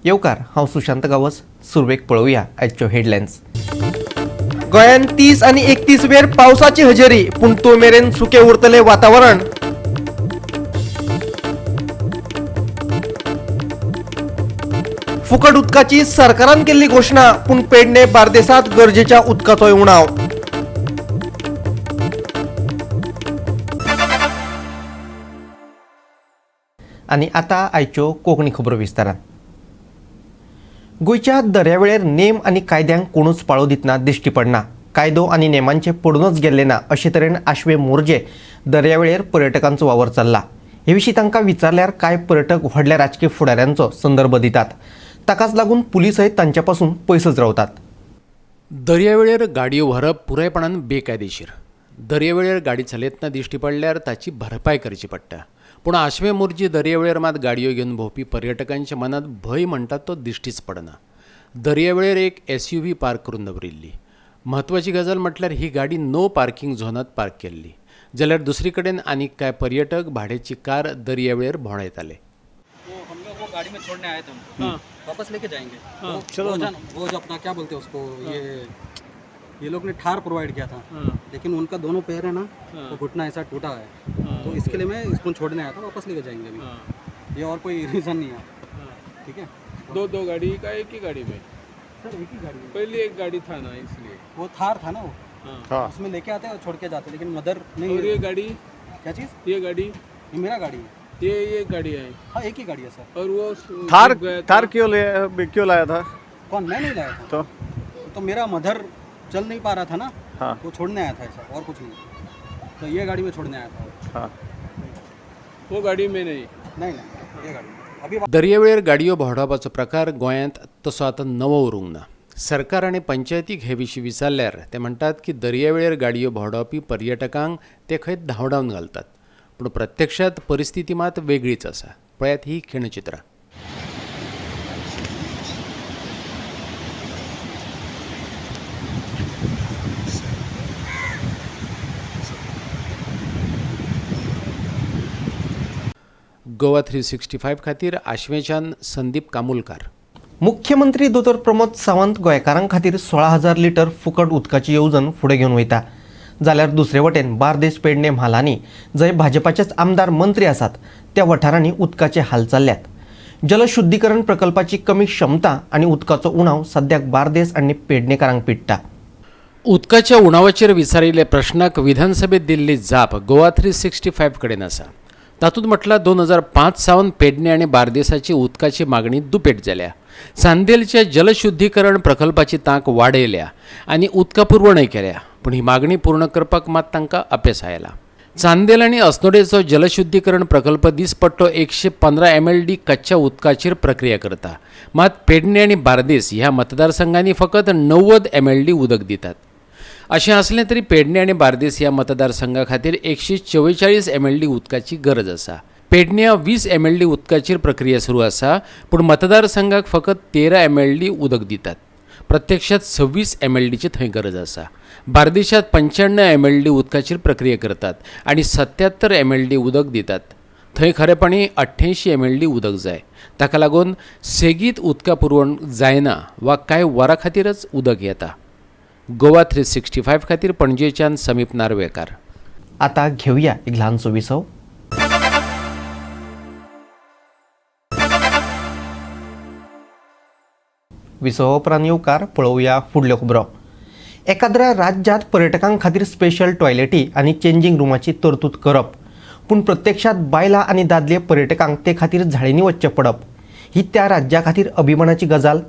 येवकार हांव सुशांत गावस. सुरवेक पळोवया आयच्यो हेडलायन्स. गोंयांत 30 आनी 31 वेळ पावसाची हजेरी, पूण तो मेरेन सुकें उरतलें वातावरण. फुकट उदकाची सरकारान केल्ली घोशणा, पूण पेडणे बार्देसांत गरजेच्या उदकाचोय उणाव. आनी आतां आयच्यो कोंकणी खबरो विस्तारान. गोंयच्या दर्यावेळेर नेम आनी कायद्यांक कोणूच पाळो दितना दिश्टी पडना. कायदो आनी नेमांचे पडूनच गेल्ले ना अशे तरेन आशवे मोरजे दर्यावेळेर पर्यटकांचो वावर चल्ला. हे विशीं तांकां विचारल्यार कांय पर्यटक व्हडल्या राजकीय फुडाऱ्यांचो संदर्भ दितात. ताकाच लागून पुलीसय तांच्या पासून पयसच रावतात. दर्यावेळेर गाडयो व्हरप पुरायपणान बेकायदेशीर. दर्यावेळेर गाडी चलयतना दिश्टी पडल्यार ताची भरपाय करची पडटा. पूण आशवे मोरजी दर्यावेळेर मात गाडयो घेवन भोंवपी पर्यटकांच्या मनात भंय म्हणटात तो दिश्टीच पडना. दर्यावेळेर एक SUV पार्क करून दवरिल्ली. म्हत्वाची गजाल म्हटल्यार ही गाडी नो पार्किंग झोनात पार्क केल्ली. जाल्यार दुसरी कडेन आनीक कांय पर्यटक भाड्याची कार दर्यावेळेर भोंवडायताले. वो गाड़ी में छोड़ने आए थे हम, वापस लेके जाएंगे। चलो वो जो अपना क्या बोलते हैं उसको, ये लोग ने ठार प्रोवाइड किया था, लेकिन उनका दोनों पैर है ना, वो घुटना ऐसा टूटा है, तो इसके लिए मैं इसको छोड़ने आया था, वापस लेके जाएंगे अभी। ये और कोई रीज़न नहीं है, ठीक है। दो गाड़ी का एक ही गाड़ी में? सर एक ही गाड़ी, पहले एक गाड़ी था ना, इसलिए वो थार था ना, वो उसमें लेके आते और छोड़ के जाते, लेकिन मदर नहीं। और ये गाड़ी क्या चीज़? ये गाड़ी, ये मेरा गाड़ी है। ये गाड़ी है? हाँ एक ही गाड़ी है सर। और वो थार क्यों लाया था? कौन? मैं नहीं लाया था। तो मेरा मदर चल नहीं पा रहा था ना, हाँ। वो छोड़ने आया था ऐसा, और कुछ नहीं। तो ये गाड़ी में छोड़ने आया था। हाँ। वो गाड़ी में नहीं? नहीं ये गाड़ी अभी। दर्यावेळेर गाडयो भोंवडावपाचो प्रकार गोंयांत तसो आतां नवो उरूंक ना. सरकार आनी पंचायतीक हे विशीं विचारल्यार ते म्हणटात की दर्यावेळेर गाडयो भोंवडावपी पर्यटकांक ते खंय धांवडावन घालतात. पूण प्रत्यक्षात परिस्थिती मात वेगळीच आसा. पळयात ही खिणचित्रां. गोवा 365 खातीर आश्वेच्यान संदीप कामुलकार. मुख्यमंत्री दोतोर प्रमोद सावंत गोंयकारां खातीर 16,000 लिटर फुकट उदकाची येवजण फुडें घेवन वयता. जाल्यार दुसरे वटेन बार्देस पेडणे म्हालांनी जंय भाजपाचेच आमदार मंत्री आसात त्या वाठारांनी उदकाचे हाल चल्ल्यात. जलशुद्धीकरण प्रकल्पाची कमी क्षमता आनी उदकाचो उणाव सद्याक बार्देस आनी पेडणेकारांक पिडटा. उदकाच्या उणावाचेर विचारिल्ल्या प्रश्नाक विधानसभेत दिल्ली जाप गोवा 365 कडेन आसा. तातूंत म्हटलां 2005 सावन पेडणे आनी बार्देसाची उदकाची मागणी दुपेट जाल्या. चांदेलच्या जलशुद्धीकरण प्रकल्पाची तांक वाडयल्या आनी उदका पुरवणय केल्या. पूण ही मागणी पूर्ण करपाक मात तांकां अपेस आयला. चांदेल आनी अस्नोडेचो जलशुद्धीकरण प्रकल्प दिसपट्टो 115 MLD कच्च्या उदकाचेर प्रक्रिया करता. मात पेडणे आनी बार्देस ह्या मतदारसंघांनी फकत 90 MLD उदक दितात. अशें असलें तरी पेडणे आनी बार्देस ह्या मतदारसंघा खातीर 144 MLD उदकाची गरज आसा. पेडण्यां 20 MLD उदकाचेर प्रक्रिया सुरू आसा, पूण मतदारसंघाक फकत 13 MLD उदक दितात. प्रत्यक्षात 26 MLDची थंय गरज आसा. बार्देशांत 95 MLD उदकाचेर प्रक्रिया करतात आनी 77 MLD उदक दितात. थंय खरेपणी 88 MLD उदक जाय. ताका लागून सेगीत उदका पुरवण जायना वा कांय वरां खातीरच उदक येता. गोवा 365 खातीर पणजेच्यान समीप नार्वेकार. आतां घेवया एक ल्हानसो विसव. विसव उपरांत येवकार पळोवया फुडल्यो खबरो. एखाद्या राज्यांत पर्यटकां खातीर स्पेशल टॉयलेटी आनी चेंजिंग रुमाची तरतूद करप, पूण प्रत्यक्षात बायलां आनी दादले पर्यटकांक ते खातीर झाडींनी वचचें पडप ही त्या राज्या खातीर अभिमानाची गजाल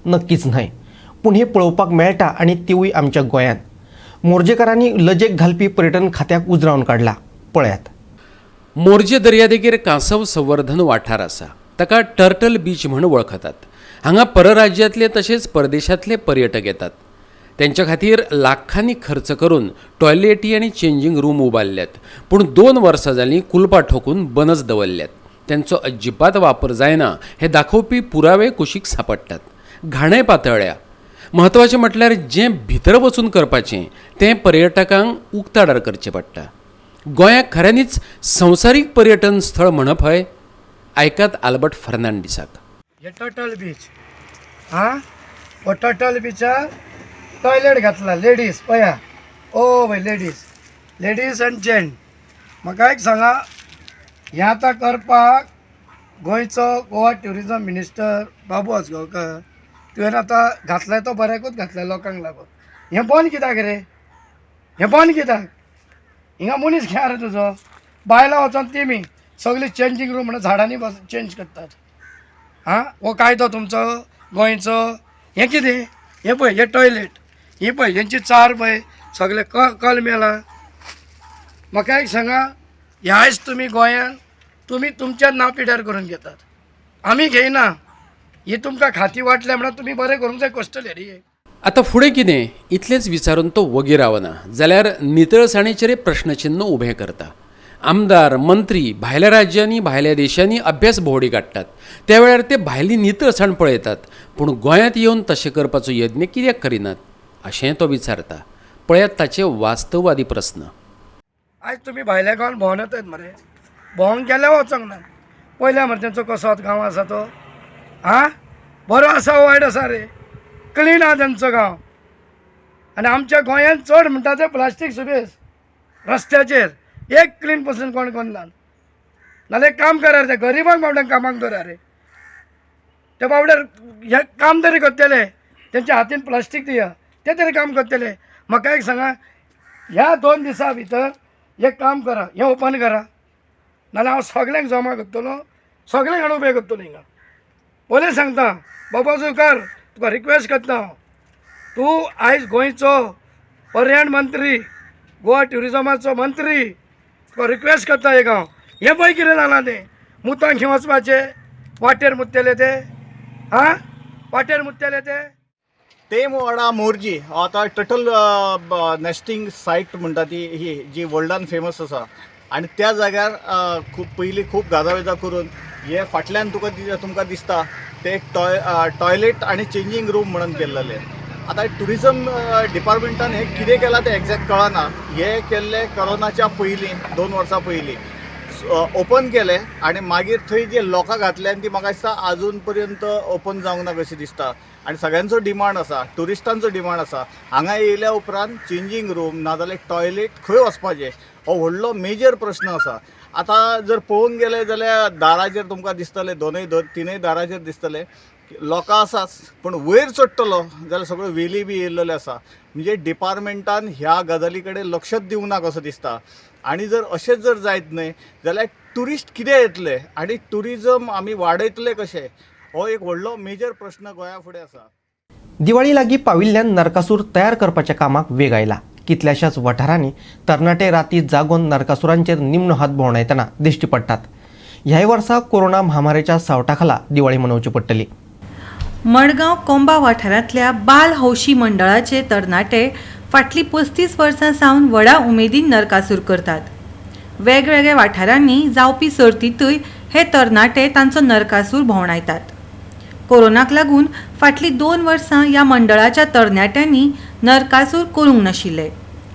नक्कीच न्हय. पूण हे पळोवपाक मेळटा आनी तिवूय आमच्या गोंयांत. मोर्जेकारांनी लजेक घालपी पर्यटन खात्याक उजरावन काडला. पळयात. मोर्जे दर्यादेगेर कांसव संवर्धन वाठार आसा. ताका टर्टल बीच म्हूण वळखतात. हांगा परराज्यांतले तशेंच परदेशांतले पर्यटक येतात. त्यांच्या खातीर लाखांनी खर्च करून टॉयलेटी आनी चेंजिंग रूम उबारल्यात. पूण 2 वर्सां जालीं कुलपा ठोकून बंदच दवरल्यात. त्यांचो अजिबात वापर जायना हे दाखोवपी पुरावे कुशीक सापडटात. घाणय पातळ्या. म्हत्वाचें म्हटल्यार जें भितर वचून करपाचें तें पर्यटकांक उक्ताडार करचें पडटा. गोंयाक खऱ्यांनीच संवसारीक पर्यटन स्थळ म्हणप हय. आयकात आल्बर्ट फर्नांडीसाक. हे टटल बीच हां हो टटल बीचार टॉयलेट घातला लेडीज पया ओ भाई लेडीज अँड जेंट म्हाका एक सांगा हें आतां करपाक गोंयचो गोवा ट्युरिजम मिनिस्टर बाबू आसगांवकर तुवें आतां घातलाय तो बऱ्याकूच घातलाय लोकांक लागून हें बंद कित्याक रे हें बंद कित्याक हिंगा मनीस घ्या रे तुजो बायलां वचोन तेमी सगळी चेंजींग रूम म्हणून झाडांनी चेंज करतात हां हो कायदो तुमचो गोंयचो हें कितें हें पळय हें टॉयलेट ही पळय हेंची चार पळय सगळे कल मेला म्हाका एक सांगा ह्याच तुमी गोंयान तुमी तुमच्या नांव पिड्यार करून घेतात आमी घेयना ही तुमकां खाती वाटल्या म्हणून तुमी बरें करूंक जाय कॉस्टलरी आता फुडें कितें इतलेंच विचारून तो वगीर रावना जाल्यार नितळसाणीचेर प्रश्नचिन्ह उबें करता आमदार मंत्री भायल्या राज्यांनी भायल्या देशांनी अभ्यास भोवडी काडटात त्या वेळार ते भायली नितळसाण पळयतात पूण गोंयांत येवन तशें करपाचो यत्न कित्याक करिनात अशें तो विचारता पळयात ताचे वास्तववादी प्रस्न आयज तुमी भायल्या गांवांत भोंवन येतात मरे भोंवंक गेल्या वचोंक ना पयल्या मरे तेंचो कसो गांव आसा तो हां बरो आसा वायट आसा रे क्लीन आहा तेंचो गांव आनी आमच्या गोंयांत चड म्हणटा ते प्लास्टीक सुबेज रस्त्याचेर एक क्लीन पसून कोण करना नाल्यार काम करा रे ते गरिबांक बाबड्यांक कामाक दवरा रे ते बाबड्यार हे काम तरी करतले तेंच्या हातीन प्लास्टीक दिया ते तरी काम करतले म्हाका एक सांगा ह्या 2 दिसां भितर एक काम करा हें ओपन करा नाल्यार हांव सगळ्यांक जमा करतलो सगळ्यांक हाडून उबें करतलो हिंगा पयलें सांगता बाबा कर तुका रिक्वेस्ट करता हांव तूं आयज गोंयचो पर्यटन मंत्री गोवा ट्युरिजमाचो मंत्री तुका रिक्वेस्ट करता एक हांव हें पळय कितें जालां तें मुतांक खंय वचपाचें वाटेर मुतलेले ते हां वाटेर मुतलेले ते वाडा मोरजी हो आतां टटल नेस्टिंग सायट म्हणटा ती ही जी वर्ल्डान फेमस आसा आनी त्या जाग्यार खूब पयलीं खूब गाजावेजा करून हे फाटल्यान तुमकां दिसता ते एक टॉयलेट आनी चेंजींग रूम म्हणून केल्लेले आतां ट्युरिजम डिपार्टमेंटान हें कितें केलां तें एक्झॅक्ट कळना हें केल्लें कोरोनाच्या पयलीं 2 वर्सां पयलीं ओपन केलें आनी मागीर थंय जे लोकां घातले आनी ती म्हाका दिसता आजून पर्यंत ओपन जावंक ना कशें दिसता आनी सगळ्यांचो डिमांड आसा ट्युरिस्टांचो डिमांड आसा हांगा येयल्या उपरांत चेंजींग रूम नाजाल्यार टॉयलेट खंय वचपाचें हो व्हडलो मेजर प्रश्न आसा आतां जर पळोवंक गेले जाल्यार दाराचेर तुमकां दिसतले तिनूय दाराचेर दिसतले लोकां आसाच पूण वयर चडटलो जाल्यार सगळ्यो वेली बी येयल्ल्यो आसा म्हणजे डिपार्टमेंटान ह्या गजाली कडेन लक्षच दिवंक ना कसो दिसता आनी जर अशेंच जर जायत न्हय जाल्यार ट्युरिस्ट कितें येतले आनी ट्युरिजम आमी वाडयतले कशे हो एक व्हडलो मेजर प्रश्न गोंया फुडें आसा दिवाळी लागीं पाविल्ल्यान नरकासूर तयार करपाच्या कामाक वेग आयला कितल्याशाच वाठारांनी तरणाटे राती जागोन नरकासुरांचेर निमणो हात भोंवडायतना दिश्टी पडटात ह्याय वर्सा कोरोना महामारीच्या सावटाखाला दिवाळी मनोवची पडटली मडगांव कोंबा वाठारांतल्या बाल हौशी मंडळाचे तरणाटे फाटलीं 35 वर्सां सावन व्हडा उमेदीन नरकासूर करतात वेगवेगळ्या वाठारांनी जावपी सर्तींतूय हे तरणाटे तांचो नरकासूर भोंवडायतात कोरोनाक लागून फाटलीं 2 वर्सां ह्या मंडळाच्या तरणाट्यांनी नरकासूर करूंक नाशिल्ले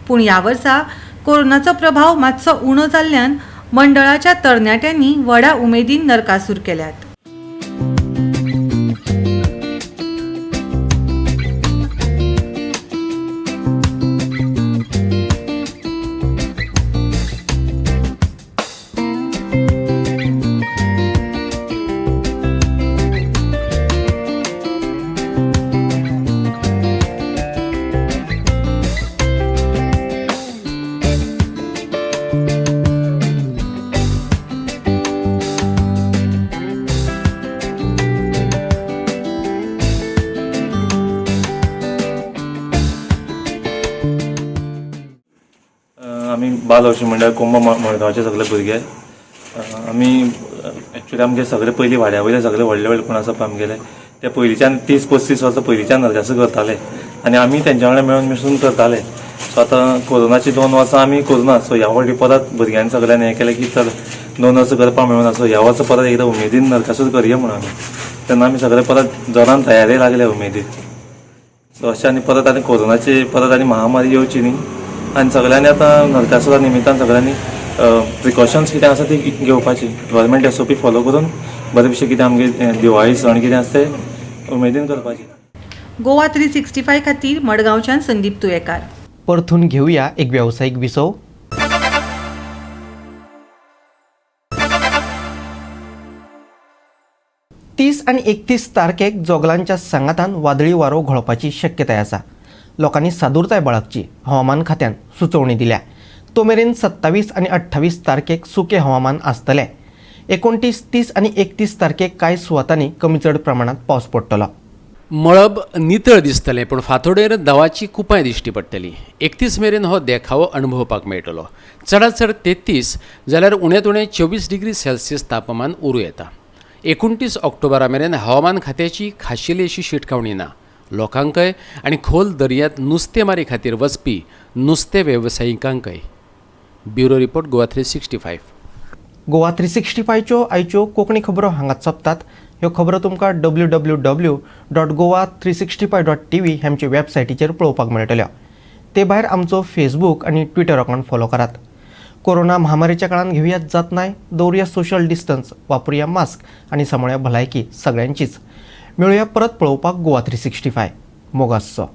पूण ह्या वर्सा कोरोनाचो प्रभाव मातसो उणो जाल्ल्यान मंडळाच्या तरणाट्यांनी व्हडा उमेदीन नरकासूर केल्यात आमी बाल हौशी मंडळ कोंबा मडगांवचे सगळे भुरगे आमी एक्चुअली आमगे सगळे पयलीं वाड्या वयले सगळे व्हडले व्हडले कोण आसा पळय आमगेले ते पयलींच्यान 30-35 वर्सां पयलींच्यान नरकासूर करताले आनी आमी तेंच्या वांगडा मेळून मिसळून करताले सो आतां कोरोनाची 2 वर्सां आमी करुना सो ह्या फावटी परत भुरग्यांनी सगळ्यांनी हें केलें की चल 2 वर्सां करपाक मेळूना सो ह्या वर्सा परत एकदां उमेदीन नरकासूर करया म्हणून आमी तेन्ना आमी सगळे परत जोरान तयारी लागले उमेदीन सो अशें आनी परत आनी कोरोनाची परत आनी महामारी येवची न्ही आनी सगळ्यांनी आतां नरकासुरा निमित्तान सगळ्यांनी प्रिकॉशन्स कितें आसा ती घेवपाची गव्हर्मेंट SOP फॉलो करून बरे भशेन कितें आमगे दिवाळी सण कितें आसता तें उमेदीन करपाचें. गोवा 365 खातीर मडगांवच्यान संदीप तुयेकार. परतून घेऊया एक व्यावसायिक विसव. तीस आणि 31 तारखेक जोगलांच्या सांगातान वादळी वारो घोळपाची शक्यताय आसा. लोकांनी सादूरताय बाळगची हवामान खात्यान सुचोवणी दिल्या. तो मेरेन 27 आणि 28 तारखेक सुके हवामान आसतले. 29, 30 आणि 31 तारखेक कांय सुवातांनी कमी चड प्रमाणात पावस पडटलो. मळब नितळ दिसतलें पूण फांतोडेर दवाची कुपांय दिश्टी पडटली. 31 मेरेन हो देखावो अणभवपाक मेळटलो. चडांत चड 33 जाल्यार उणेंत उणें 24 डिग्री सेल्सियस तापमान उरूं येता. 29 ऑक्टोबरा मेरेन हवामान खात्याची खाशेली अशी शिटकावणी ना. लोकांकय आनी खोल दर्यांत नुस्तेमारी खातीर वचपी नुस्तें वेवसायिकांकय. Bureau report Goa 365. गोवा 365च्यो आयच्यो कोंकणी खबरो हांगाच सोंपतात. ह्यो खबरो तुमकां www.goa365.tv ह्यामचे वेबसायटीचेर पळोवपाक मेळटल्यो. ते भायर आमचो फेसबूक आनी ट्विटर अकावंट फॉलो करात. कोरोना महामारीच्या काळात घेवयात जतनाय, दवरुया सोशल डिस्टन्स, वापरुया मास्क आनी सांबाळुया भलायकी सगळ्यांचीच. मेळुया परत पळोवपाक गोवा 365. मोगासो.